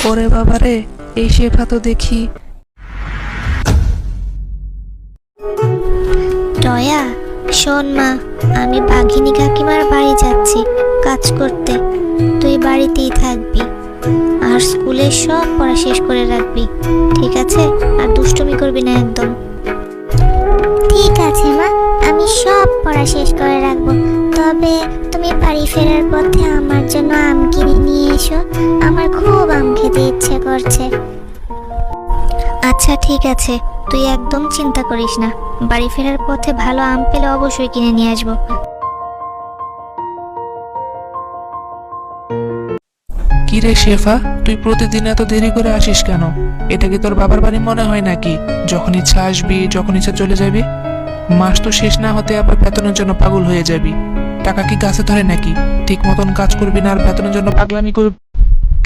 ওরে বাবারে, এই শেফা তো দেখি। টয়া, শোন মা, আমি বাঘিনী কাকিমার বাড়ি যাচ্ছি কাজ করতে। তুই বাড়িতেই থাকবি আর স্কুলের সব পড়া শেষ করে রাখবি, ঠিক আছে? আর দুষ্টুমি করবি না একদম। ঠিক আছে মা, আমি সব পড়া শেষ করে রাখবো। তবে তুমি বাড়ি ফেরার পথে আমার জন্য আম কিনে নিয়ে এসো, আমার খুব আম খেতে ইচ্ছে করছে। আচ্ছা ঠিক আছে, তুই একদম চিন্তা করিস না, বাড়ি ফেরার পথে ভালো আম পেলে অবশ্যই কিনে নিয়ে আসবো। কি রে শেফা, তুই প্রতিদিন এত দেরি করে আসিস কেন? এটা কি তোর বাবার বাড়ি মনে হয় নাকি? যখন ইচ্ছা আসবি, যখন ইচ্ছা চলে যাবি। মাস তো শেষ না হতে আবার বেতনের জন্য পাগল হয়ে যাবি। টাকা কি গাছে ধরে নাকি? ঠিক মতন কাজ করবি না আর বেতনের জন্য পাগলামি করবি।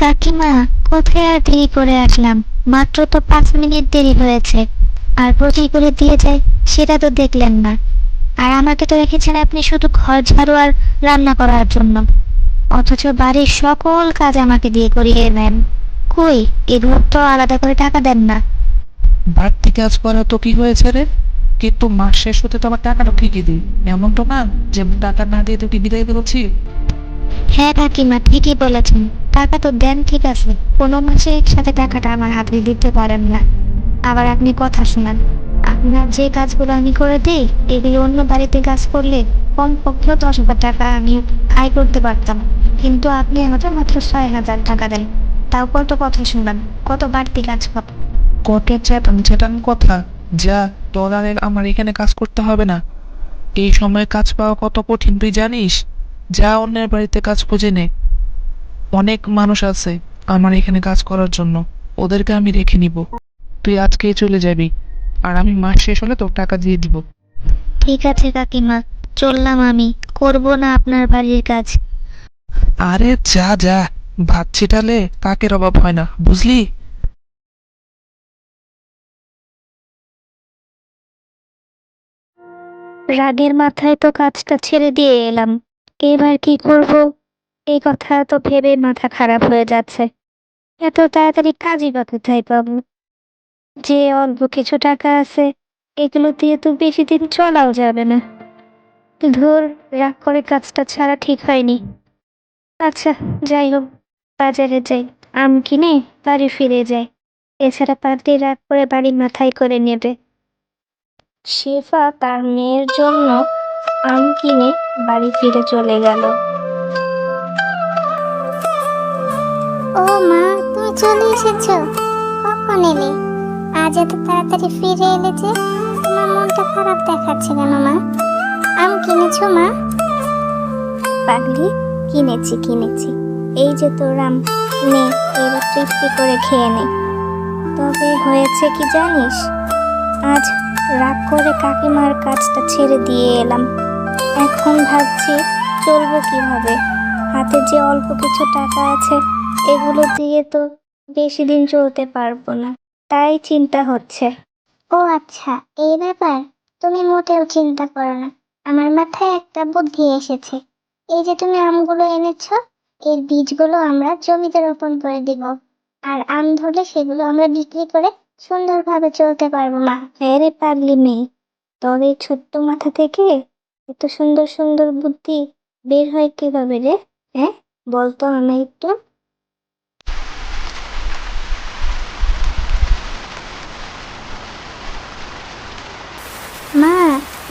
কাকিমা, কোথায় আর দেরি করে আসলাম? মাত্র তো 5 মিনিট দেরি হয়েছে, আর প্রতি করে দিয়ে যায় সেটা তো দেখলেন না। আর আমাকে তো রেখেছেন আপনি শুধু ঘর ঝাড়ু আর রান্না করার জন্য, অথচ বাড়ির সকল কাজ আমাকে দিয়ে করিয়ে নেন। কই, এগুলো তো আলাদা করে টাকা দেন না। বাড়তি কাজ করা তো কি হয়েছে রে? কিন্তু মাস শেষ হতে তো আমার টাকাটা ঠিকই দিই। এমন তো না যে টাকা না দিয়ে তোকে বিদায় বেরোচ্ছি। হ্যাঁ কাকিমা, ঠিকই বলেছেন, টাকা তো দেন ঠিক আছে, কোনো মাসে একসাথে টাকাটা আমার হাতে দিতে পারেন না। আবার আপনি কথা শোনান, আপনার যে কাজগুলো আমি করে দিই এগুলো অন্য বাড়িতে কাজ করলে কমপক্ষে 10,000 টাকা আমি আয় করতে পারতাম, কিন্তু আপনি আমাকে মাত্র 6,000 টাকা দেন। তাও কত কথা শুনলাম, কত বাড়তি কাজ পাব। কত চেটান কথা। যা, তোর আর আমার এখানে কাজ করতে হবে না। এই সময় কাজ পাওয়া কত কঠিন তুই জানিস? যা অন্যের বাড়িতে কাজ খুঁজে নে। অনেক মানুষ আছে আমার এখানে কাজ করার জন্য, ওদেরকে আমি রেখে নিব। তুই আজকেই চলে যাবি, আর আমি মাস শেষ হলে তোর টাকা দিয়ে দিব। ঠিক আছে কাকিমা, চললাম আমি, করব না আপনার বাড়ির কাজ। আরে যা যা, ভাত ছিটালে কাকের অভাব হয় না, বুঝলি? রাগের মাথায় তো কাজটা ছেড়ে দিয়ে এলাম, এবার কি করব এই কথা তো ভেবে মাথা খারাপ হয়ে যাচ্ছে। এত তাড়াতাড়ি কাজই বা কোথায় পাবো? যে অল্প কিছু টাকা আছে এগুলো দিয়ে তো বেশি দিন চলাও যাবে না। ধুর, রাগ করে কাজটা ছাড়া ঠিক হয়নি। আচ্ছা, যাই হোক, বাজারে যাই, আম কিনে বাড়ি ফিরে যাই। এছাড়া পার্টি রাগ করে বাড়ি মাথায় করে নেবে। শেফা তার মেয়ের জন্য আম কিনে বাড়ি ফিরে চলে গেল। ও মা, তুমি চলে এসেছো? কখন এলে? আজ এত তাড়াতাড়ি ফিরে এলে যে? তোমার মনটা খারাপ দেখাচ্ছে কেন মা? আম কিনেছো মা? পাগলি, কিনেছি। এই যে তোর আম, নে, এবার তৃপ্তি করে খেয়ে নে। তবে হয়েছে কি জানিস, আজ রাগ করে কাকিমার কাজটা ছেড়ে দিয়ে এলাম। এখন ভাবছি চলবো কিভাবে। হাতে যে অল্প কিছু টাকা আছে এগুলো দিয়ে তো বেশি দিন চলতে পারবো না, তাই চিন্তা হচ্ছে। ও আচ্ছা, এই ব্যাপার। তুমি মোটেও চিন্তা করো না, আমার মাথায় একটা বুদ্ধি এসেছে। এই যে তুমি আমগুলো এনেছো, এর বীজগুলো আমরা জমিতে রোপণ করে দিব, আর আম ধরলে সেগুলো আমরা বিক্রি করে সুন্দরভাবে চলতে পারবো মা। হ্যাঁ রে পাগলি মেয়ে, তোর এই ছোট্ট মাথা থেকে এত সুন্দর সুন্দর বুদ্ধি বের হয় কিভাবে রে? হ্যাঁ, বলতো আমায় একটু। মা,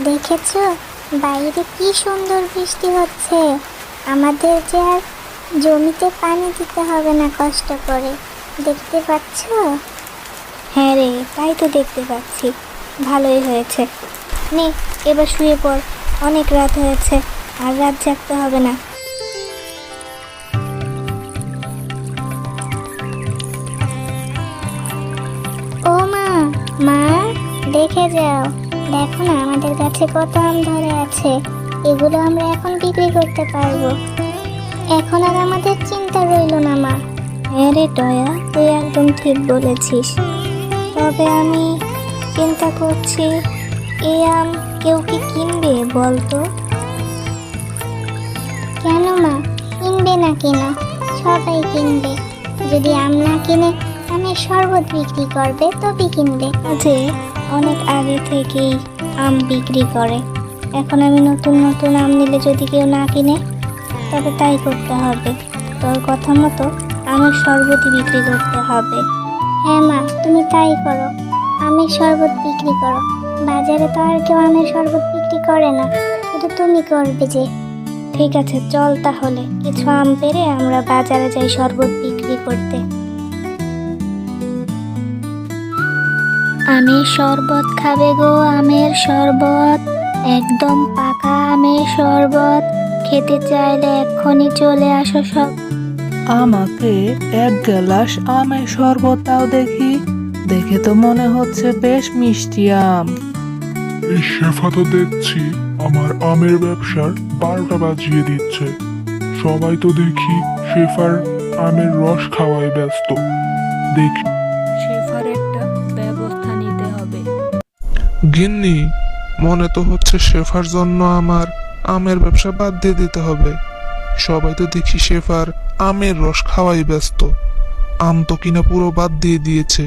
দেখেছো বাইরে কি সুন্দর বৃষ্টি হচ্ছে? আমাদের যে আর জমিতে পানি দিতে হবে না কষ্ট করে, দেখতে পাচ্ছো? হ্যাঁ রে, তাই তো দেখতে পাচ্ছি, ভালোই হয়েছে। নে, এবার শুয়ে পড়, অনেক রাত হয়েছে, আর রাত জাগতে হবে না। ও মা, মা, দেখে যাও, দেখো না আমাদের কাছে কত আম ধরে আছে। এগুলো আমরা এখন বিক্রি করতে পারবো, এখন আর আমাদের চিন্তা রইলো না মা। হ্যাঁ রে টয়া, তুই একদম ঠিক বলেছিস। তবে আমি চিন্তা করছি, এই আম কেউ কি কিনবে বলতো? কেন মা, কিনবে না কেন? সবাই কিনবে। যদি আম না কিনে আমের শরবত বিক্রি করবে তবে কিনবে। যে অনেক আগে থেকেই আম বিক্রি করে, এখন আমি নতুন নতুন আম নিলে যদি কেউ না কিনে তবে তাই করতে হবে। তোর কথা মতো আমের শরবতই বিক্রি করতে হবে। হ্যাঁ মা, তুমি তাই করো, আমের শরবত বিক্রি করো। বাজারে তো আর কেউ আমের শরবত বিক্রি করে না, শুধু তুমি করবে যে। ঠিক আছে, চল তাহলে কিছু আম পেড়ে আমরা বাজারে যাই শরবত বিক্রি করতে। আমের শরবত খাবে গো, আমের শরবত, একদম পাকা আমের শরবত। খেতে চাইলে এক্ষুনি চলে আসো সব। আমাকে এক গ্লাস আমের শরবত দাও দেখি, দেখে তো মনে হচ্ছে বেশ মিষ্টি আম। এই শেফা তো দেখছি আমার আমের ব্যবসার 12টা বাজিয়ে দিচ্ছে। সবাই তো দেখি শেফার আমের রস খাওয়ায় ব্যস্ত। দেখি শেফার একটা ব্যবস্থা নিতে হবে। গিন্নি, মনে তো হচ্ছে শেফার জন্য আমার আমের ব্যবসা বাদ দিয়ে দিতে হবে। সবাই তো দেখি শেফার আমের রস খাওয়াই ব্যস্ত, আম তো কিনা পুরো বাদ দিয়ে দিয়েছে।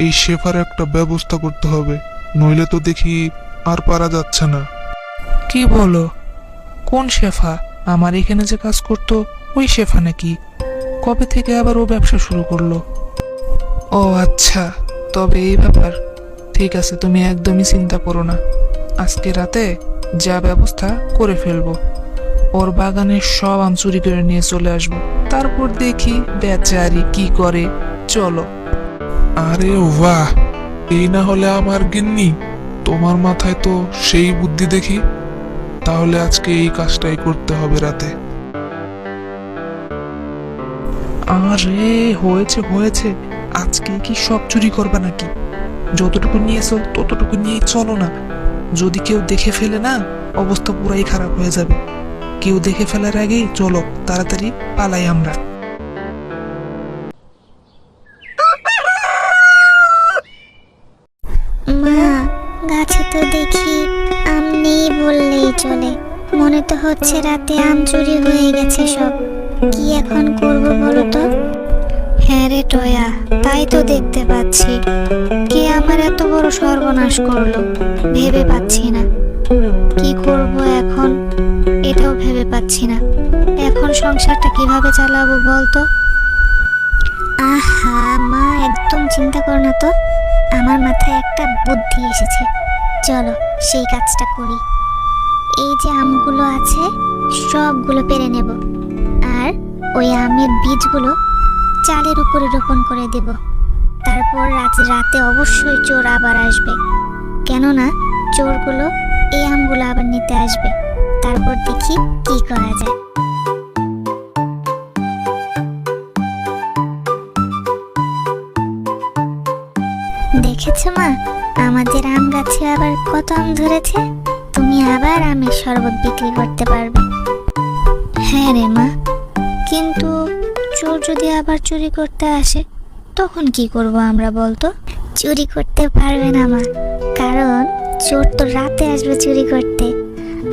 এই শেফার একটা ব্যবস্থা করতে হবে, নইলে তো দেখি আর পারা যাচ্ছে না। কি বলো? কোন শেফা? আমার এখানে যে কাজ করতো ওই শেফা নাকি? কবে থেকে আবার ও ব্যবসা শুরু করলো? ও আচ্ছা, তবে এই ব্যাপার। ঠিক আছে, তুমি একদমই চিন্তা করো না, আজকে রাতে যা ব্যবস্থা করে ফেলবো। ওর বাগানের সব আম চুরি করে নিয়ে চলে আসবো, তারপর দেখি বেচারি কি করে। চলো। আরে বাহ, এই না হলে আমার গিন্নি, তোমার মাথায় তো সেই বুদ্ধি দেখি। তাহলে আজকে এই কাজটাই করতে হবে রাতে। আরে হয়েছে হয়েছে, আজকে কি সব চুরি করবা নাকি? যতটুকু নিয়েছো ততটুকু নিয়ে চলো না। যদি কেউ দেখে ফেলে না, অবস্থা পুরাই খারাপ হয়ে যাবে। কেউ দেখে ফেলার আগেই চলো, তাড়াতাড়ি পালাই আমরা। মা, গাছে তো দেখি আম নেই বললেই চলে। মনে তো হচ্ছে রাতে আম চুরি হয়ে গেছে সব। কি এখন করব বলো তো? হ্যাঁ রে টয়া, তাই তো দেখতে পাচ্ছি। কে আমার এত বড় সর্বনাশ করলো ভেবে পাচ্ছি না। কি করব এখন এটাও ভেবে পাচ্ছি না। এখন সংসারটা কিভাবে চালাবো বলতো? আহা মা, একদম চিন্তা করো না তো, আমার মাথায় একটা বুদ্ধি এসেছে। চলো সেই কাজটা করি। এই যে আমগুলো আছে সবগুলো পেড়ে নেব, আর ওই আমের বীজগুলো চালের উপরে রোপণ করে দেব। তারপর রাতে অবশ্যই চোর আবার আসবে, কেননা চোরগুলো এই আমগুলো আবার নিতে আসবে। তারপর দেখি কি করা যায়। দেখেছো মা, আমাদের আম গাছে আবার কত আম ধরেছে। তুমি আবার আমের শরবত বিক্রি করতে পারবে। হ্যাঁ রে মা, কিন্তু চোর যদি আবার চুরি করতে আসে তখন কি করব আমরা বলতো? চুরি করতে পারবে না মা, কারণ চোর তো রাতে আসবে চুরি করতে।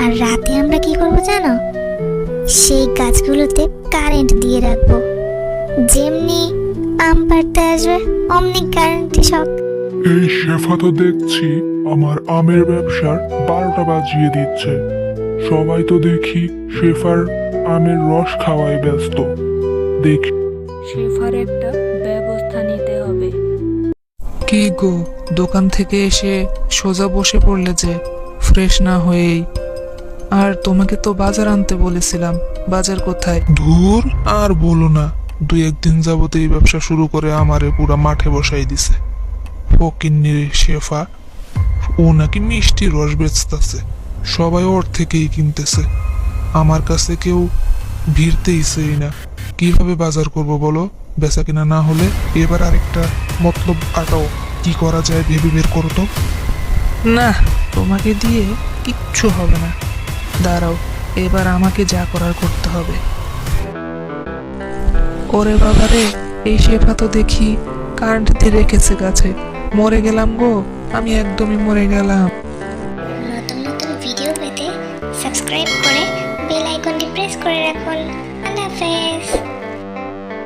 আর রাতে আমরা কি করব জানো? সেই গাছগুলোতে কারেন্ট দিয়ে রাখবো, যেমনি আম পাড়তে আসবে অমনি কারেন্টে শক। এই শেফা তো দেখছি আমার আমের ব্যবসার 12টা বাজিয়ে দিচ্ছে। সবাই তো দেখি শেফার আমের রস খাওয়ায় ব্যস্ত। দেখি শেফার একটা ব্যবস্থা নিতে হবে। কি গো, দোকান থেকে এসে সোজা বসে পড়লে যে, ফ্রেশ না হয়েই? আর তোমাকে তো বাজার আনতে বলেছিলাম, বাজার কোথায়? ধুর, আর বলো না, 2-1 দিন যাবত এই ব্যবসা শুরু করে আমারে পুরা মাঠে বসাই দিছে। ফকিন্নির শেফা, ও নাকি মিষ্টি রস বেচতেছে, সবাই ওর থেকেই কিনতেছে। আমার কাছে কেউ ভিড়তেইছেই না। কিভাবে বাজার করব বলো? বেচা কিনা না হলে এবার আরেকটা মতলব আটাও। কি করা যায় ভেবে বের করো তো। না, তোমাকে দিয়ে কিচ্ছু হবে না। দাঁড়াও, এবার আমাকে যা করার করতে হবে। ওরে বাবারে, এই শেফা তো দেখি কারেন্ট দিয়ে রেখেছে গাছে। মরে গেলাম গো, আমি একদমই মরে গেলাম।